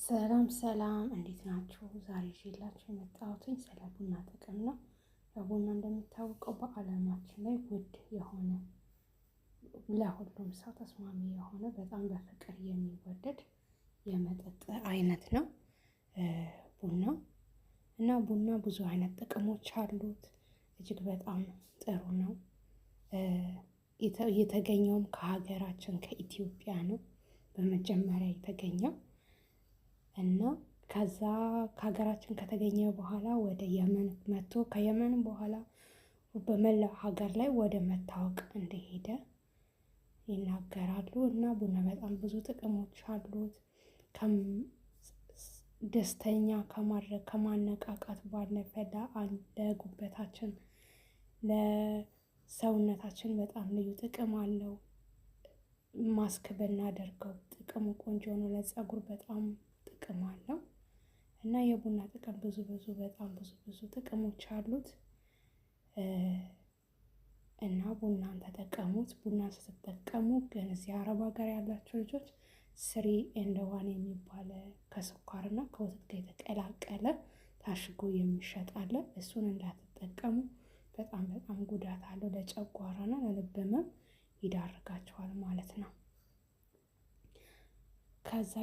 ሰላም ሰላም፣ እንዴት ናችሁ? ዛሬ ይዤላችሁ የመጣሁትኝ ስለ ቡና ጥቅም ነው። ቡና እንደሚታወቀው በዓለማችን ላይ ውድ የሆነ ለሁሉም ሰው ተስማሚ የሆነ በጣም በፍቅር የሚወደድ የመጠጥ አይነት ነው ቡና። እና ቡና ብዙ አይነት ጥቅሞች አሉት። እጅግ በጣም ጥሩ ነው። የተገኘውም ከሀገራችን ከኢትዮጵያ ነው በመጀመሪያ የተገኘው እና ከዛ ከሀገራችን ከተገኘ በኋላ ወደ የመን መጥቶ ከየመን በኋላ በመላው ሀገር ላይ ወደ መታወቅ እንደሄደ ይናገራሉ። እና ቡና በጣም ብዙ ጥቅሞች አሉት። ደስተኛ ከማድረግ ከማነቃቃት ባለፈ ለጉበታችን ለሰውነታችን በጣም ልዩ ጥቅም አለው። ማስክ ብናደርገው ጥቅሙ ቆንጆ ነው። ለፀጉር በጣም ጥቅም አለው። እና የቡና ጥቅም በጣም ብዙ ጥቅሞች አሉት። እና ቡናን ተጠቀሙት። ቡና ስትጠቀሙ ግን እዚህ አረብ ሀገር ያላችሁ ልጆች 3 in 1 የሚባል ከስኳርና ከወተት ጋር የተቀላቀለ ታሽጎ የሚሸጥ አለ። እሱን እንዳትጠቀሙ። በጣም ጉዳት አለው። ለጨጓራና ለልብ ህመም ይዳርጋቸዋል ማለት ነው። ከዛ